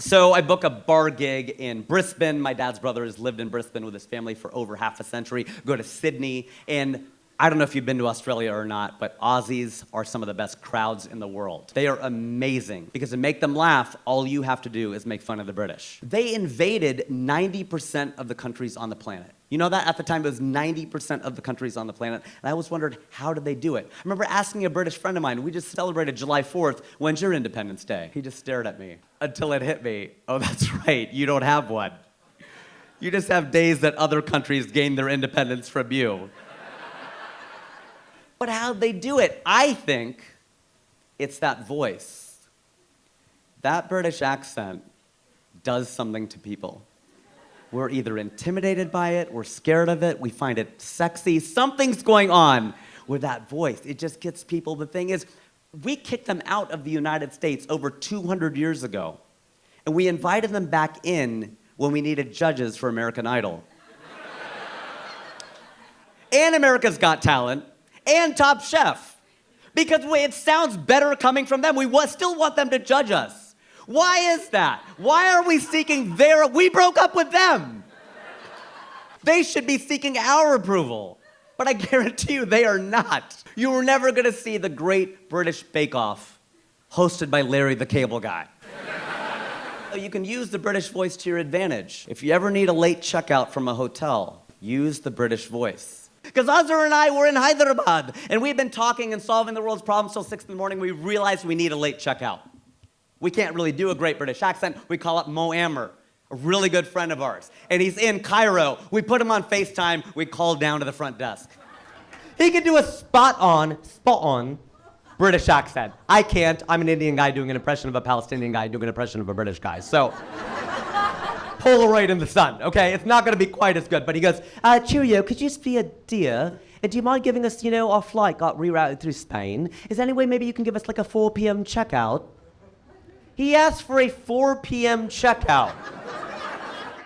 So I book a bar gig in Brisbane. My dad's brother has lived in Brisbane with his family for over half a century. Go to Sydney, and I don't know if you've been to Australia or not, but Aussies are some of the best crowds in the world. They are amazing, because to make them laugh, all you have to do is make fun of the British. They invaded 90% of the countries on the planet. You know that? At the time, it was 90% of the countries on the planet. And I always wondered, how did they do it? I remember asking a British friend of mine, we just celebrated July 4th, when's your Independence Day? He just stared at me until it hit me. Oh, that's right, you don't have one. You just have days that other countries gain their independence from you. But how'd they do it? I think it's that voice. That British accent does something to people. We're either intimidated by it, we're scared of it, we find it sexy. Something's going on with that voice. It just gets people. The thing is, we kicked them out of the United States over 200 years ago. And we invited them back in when we needed judges for American Idol. And America's Got Talent. And Top Chef. Because it sounds better coming from them. We still want them to judge us. Why is that? Why are we seeking we broke up with them. They should be seeking our approval. But I guarantee you they are not. You were never gonna see the Great British Bake Off hosted by Larry the Cable Guy. You can use the British voice to your advantage. If you ever need a late checkout from a hotel, use the British voice. Because Azhar and I were in Hyderabad, and we've been talking and solving the world's problems till 6 in the morning. We realized we need a late checkout. We can't really do a great British accent. We call up Mo Ammer, a really good friend of ours. And he's in Cairo. We put him on FaceTime. We called down to the front desk. He can do a spot on British accent. I can't. I'm an Indian guy doing an impression of a Palestinian guy doing an impression of a British guy. So, Polaroid in the sun, okay? It's not gonna be quite as good, but he goes, cheerio, could you just be a dear? And do you mind giving us, our flight got rerouted through Spain. Is there any way maybe you can give us like a 4 p.m. checkout? He asked for a 4 p.m. checkout.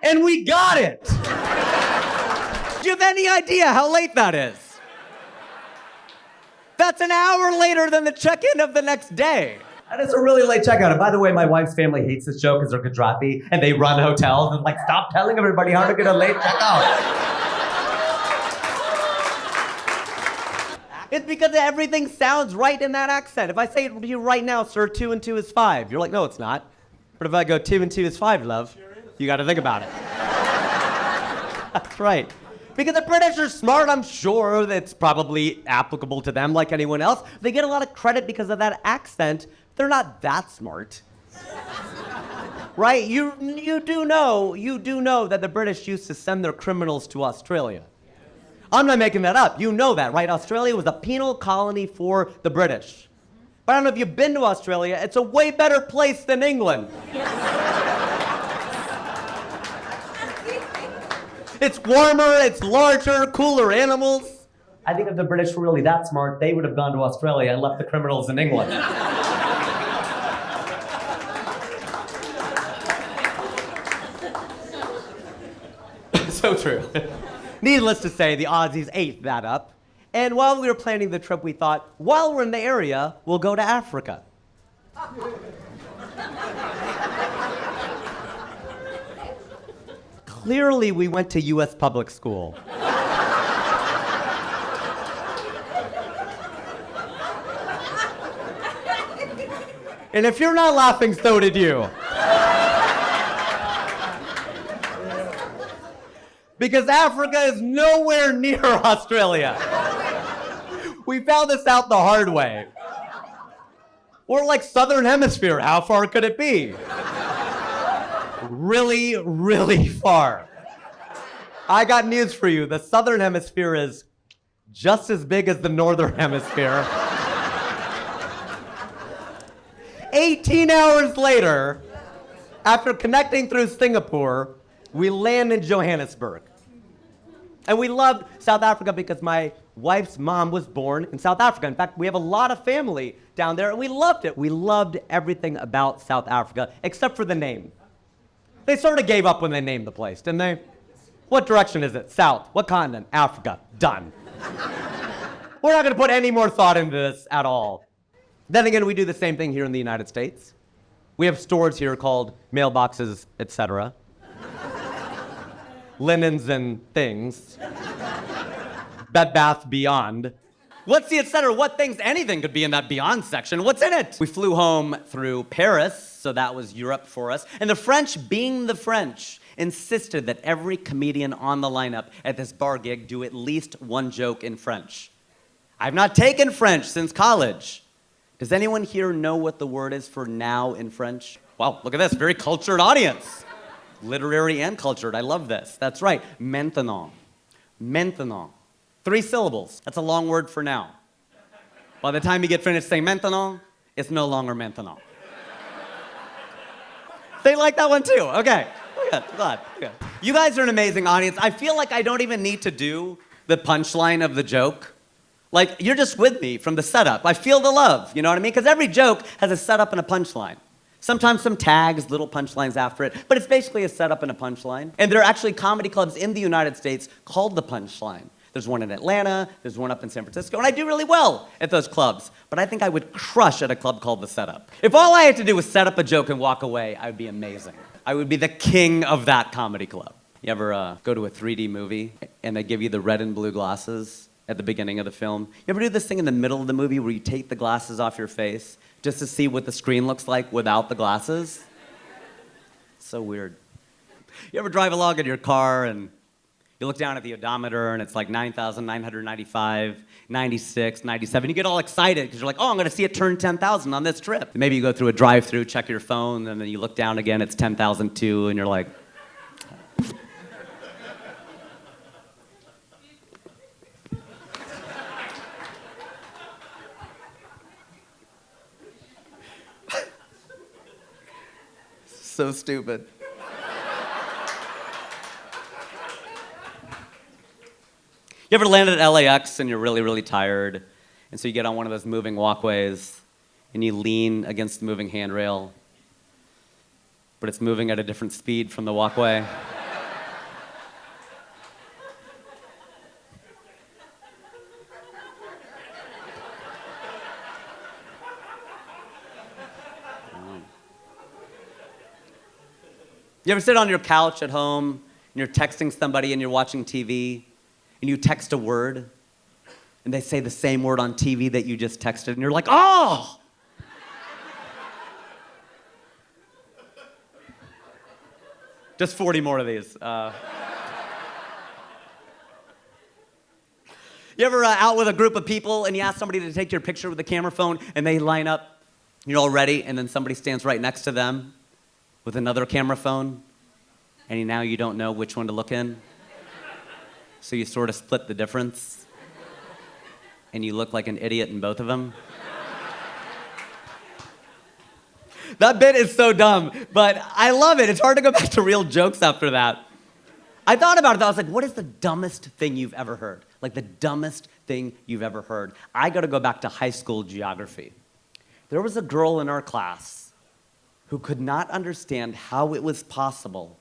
And we got it! Do you have any idea how late that is? That's an hour later than the check-in of the next day. That is a really late checkout. And by the way, my wife's family hates this joke because they're Gujarati and they run hotels and stop telling everybody how to get a late checkout. It's because everything sounds right in that accent. If I say to you right now, sir, 2 and 2 is 5, you're like, no, it's not. But if I go 2 and 2 is 5, love, you got to think about it. That's right. Because the British are smart, I'm sure that's probably applicable to them like anyone else. They get a lot of credit because of that accent. They're not that smart. Right? You do know that the British used to send their criminals to Australia. I'm not making that up. You know that, right? Australia was a penal colony for the British. But I don't know if you've been to Australia. It's a way better place than England. It's warmer, it's larger, cooler animals. I think if the British were really that smart, they would have gone to Australia and left the criminals in England. So true. Needless to say, the Aussies ate that up. And while we were planning the trip, we thought, while we're in the area, we'll go to Africa. Clearly, we went to U.S. public school. And if you're not laughing, so did you. Because Africa is nowhere near Australia. We found this out the hard way. We're like Southern Hemisphere. How far could it be? Really, really far. I got news for you. The Southern Hemisphere is just as big as the Northern Hemisphere. 18 hours later, after connecting through Singapore, we land in Johannesburg. And we loved South Africa because my wife's mom was born in South Africa. In fact, we have a lot of family down there, and we loved it. We loved everything about South Africa, except for the name. They sort of gave up when they named the place, didn't they? What direction is it? South. What continent? Africa. Done. We're not going to put any more thought into this at all. Then again, we do the same thing here in the United States. We have stores here called mailboxes, etc. Linens and things. Bed Bath Beyond. What's the etc.? What things? Anything could be in that Beyond section. What's in it? We flew home through Paris, so that was Europe for us. And the French, being the French, insisted that every comedian on the lineup at this bar gig do at least one joke in French. I've not taken French since college. Does anyone here know what the word is for now in French? Wow, look at this, very cultured audience. Literary and cultured, I love this. That's right, maintenant. Maintenant. 3 syllables, that's a long word for now. By the time you get finished saying maintenant, it's no longer maintenant. They like that one too, okay. Good, glad. Good. You guys are an amazing audience. I feel like I don't even need to do the punchline of the joke. Like, you're just with me from the setup. I feel the love, you know what I mean? Because every joke has a setup and a punchline. Sometimes some tags, little punchlines after it, but it's basically a setup and a punchline. And there are actually comedy clubs in the United States called The Punchline. There's one in Atlanta, there's one up in San Francisco, and I do really well at those clubs. But I think I would crush at a club called The Setup. If all I had to do was set up a joke and walk away, I would be amazing. I would be the king of that comedy club. You ever go to a 3D movie and they give you the red and blue glasses at the beginning of the film? You ever do this thing in the middle of the movie where you take the glasses off your face just to see what the screen looks like without the glasses? So weird. You ever drive along in your car and you look down at the odometer and it's like 9,995, 96, 97. You get all excited because you're like, oh, I'm going to see it turn 10,000 on this trip. Maybe you go through a drive-through, check your phone, and then you look down again, it's 10,002, and you're like... So stupid. You ever landed at LAX and you're really, really tired, and so you get on one of those moving walkways and you lean against the moving handrail, but it's moving at a different speed from the walkway? You ever sit on your couch at home and you're texting somebody and you're watching TV and you text a word and they say the same word on TV that you just texted and you're like, oh! Just 40 more of these. You ever out with a group of people and you ask somebody to take your picture with a camera phone and they line up, you're all ready, and then somebody stands right next to them with another camera phone, and now you don't know which one to look in? So you sort of split the difference, and you look like an idiot in both of them. That bit is so dumb, but I love it. It's hard to go back to real jokes after that. I thought about it, though. I was like, what is the dumbest thing you've ever heard? Like, the dumbest thing you've ever heard. I got to go back to high school geography. There was a girl in our class who could not understand how it was possible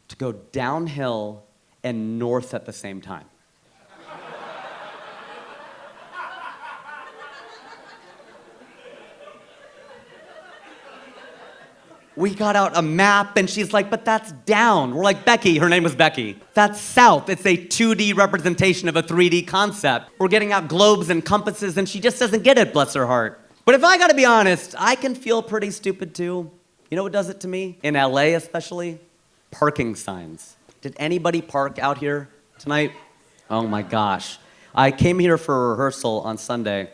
to go downhill and north at the same time. We got out a map and she's like, but that's down. We're like, Becky, her name was Becky. That's south. It's a 2D representation of a 3D concept. We're getting out globes and compasses and she just doesn't get it, bless her heart. But if I gotta be honest, I can feel pretty stupid too. You know what does it to me? In LA especially? Parking signs. Did anybody park out here tonight? Oh my gosh. I came here for a rehearsal on Sunday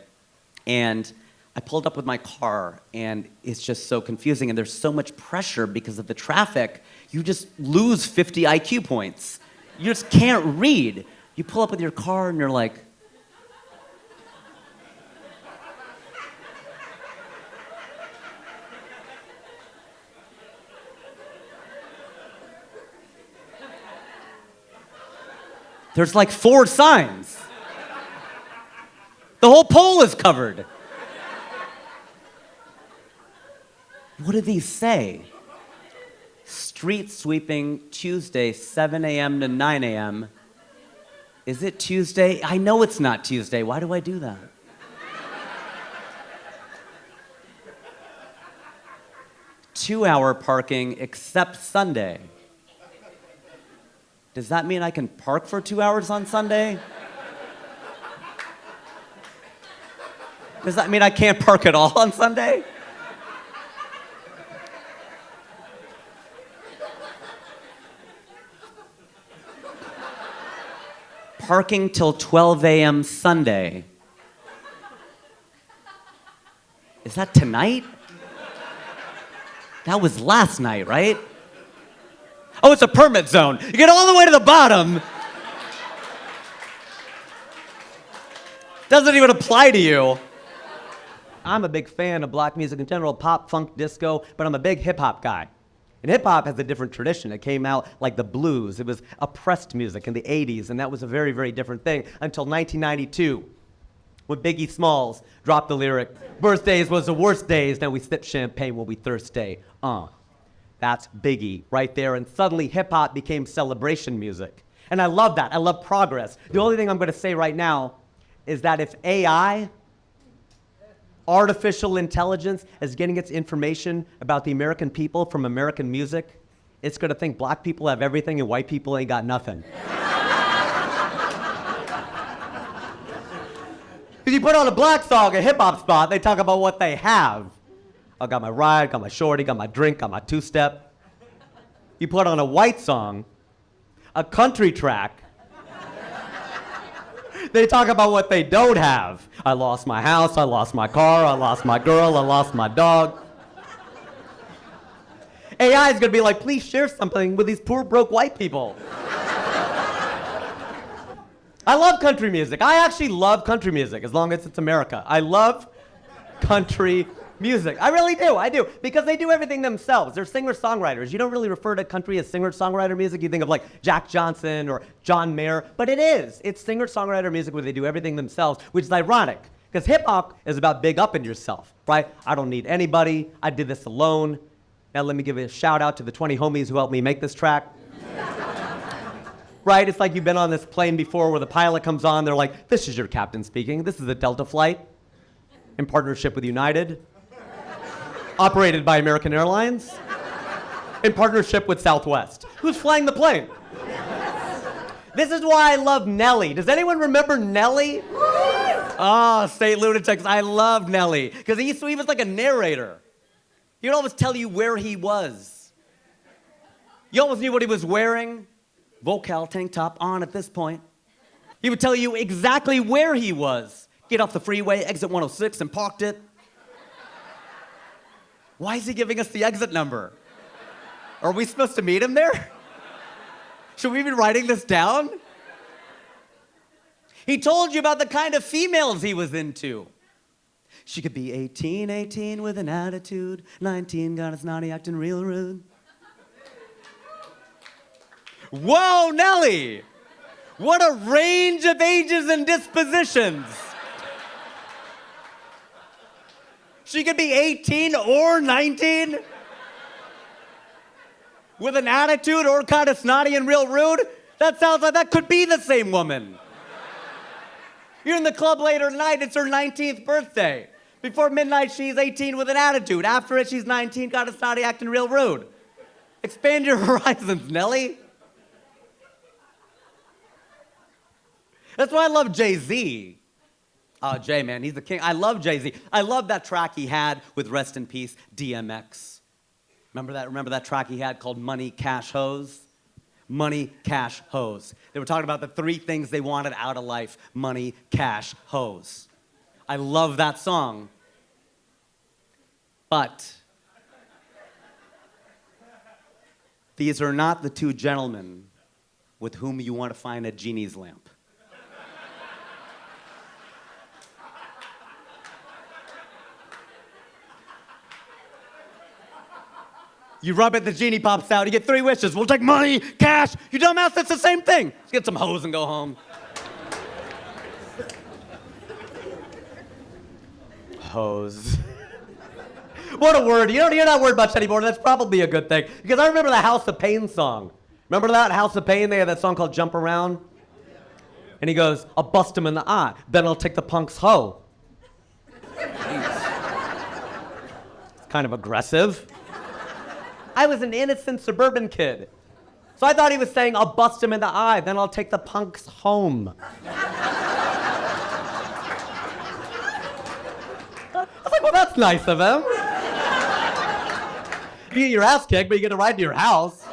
and I pulled up with my car and it's just so confusing and there's so much pressure because of the traffic, you just lose 50 IQ points. You just can't read. You pull up with your car and you're like, there's like 4 signs. The whole pole is covered. What do these say? Street sweeping Tuesday, 7 a.m. to 9 a.m. Is it Tuesday? I know it's not Tuesday. Why do I do that? 2-hour parking except Sunday. Does that mean I can park for 2 hours on Sunday? Does that mean I can't park at all on Sunday? Parking till 12 a.m. Sunday. Is that tonight? That was last night, right? Oh, it's a permit zone. You get all the way to the bottom. Doesn't even apply to you. I'm a big fan of black music in general, pop, funk, disco, but I'm a big hip-hop guy. And hip-hop has a different tradition. It came out like the blues. It was oppressed music in the 80s, and that was a very, very different thing until 1992, when Biggie Smalls dropped the lyric, "Birthdays was the worst days, now we sip champagne when we thirsty." That's Biggie right there, and suddenly hip-hop became celebration music. And I love that. I love progress. The only thing I'm going to say right now is that if AI, artificial intelligence, is getting its information about the American people from American music, it's going to think black people have everything and white people ain't got nothing. If you put on a black song, a hip-hop spot, they talk about what they have. I got my ride, got my shorty, got my drink, got my two-step. You put on a white song, a country track, they talk about what they don't have. I lost my house, I lost my car, I lost my girl, I lost my dog. AI is gonna be like, please share something with these poor, broke white people. I love country music. I actually love country music, as long as it's America. I love country music. I really do, I do. Because they do everything themselves. They're singer-songwriters. You don't really refer to country as singer-songwriter music. You think of like Jack Johnson or John Mayer, but it is. It's singer-songwriter music where they do everything themselves, which is ironic. Because hip-hop is about big upping yourself, right? I don't need anybody. I did this alone. Now let me give a shout out to the 20 homies who helped me make this track. Right? It's like you've been on this plane before where the pilot comes on, they're like, this is your captain speaking. This is a Delta flight in partnership with United, operated by American Airlines, in partnership with Southwest. Who's flying the plane? This is why I love Nelly. Does anyone remember Nelly? Oh, State Lunatics, I love Nelly. Because he was like a narrator. He would always tell you where he was. You always knew what he was wearing. Vocal tank top on at this point. He would tell you exactly where he was. Get off the freeway, exit 106, and parked it. Why is he giving us the exit number? Are we supposed to meet him there? Should we be writing this down? He told you about the kind of females he was into. She could be 18 with an attitude, 19 got a snotty acting real rude. Whoa, Nelly! What a range of ages and dispositions. She could be 18 or 19 with an attitude or kind of snotty and real rude. That sounds like that could be the same woman. You're in the club later tonight, it's her 19th birthday. Before midnight, she's 18 with an attitude. After it, she's 19, got a snotty acting real rude. Expand your horizons, Nelly. That's why I love Jay-Z. Oh, Jay, man, he's the king. I love Jay-Z. I love that track he had with, rest in peace, DMX. Remember that? Remember that track he had called Money, Cash, Hoes? Money, cash, hoes. They were talking about the 3 things they wanted out of life. Money, cash, hoes. I love that song. But these are not the 2 gentlemen with whom you want to find a genie's lamp. You rub it, the genie pops out, you get 3 wishes. We'll take money, cash. You dumbass, that's the same thing. Let's get some hoes and go home. Hoes. What a word. You don't hear that word much anymore. That's probably a good thing. Because I remember the House of Pain song. Remember that? House of Pain? They had that song called Jump Around. And he goes, I'll bust him in the eye. Then I'll take the punk's hoe. It's kind of aggressive. I was an innocent suburban kid. So I thought he was saying, I'll bust him in the eye, then I'll take the punks home. I was like, well, that's nice of him. You get your ass kicked, but you get to ride to your house.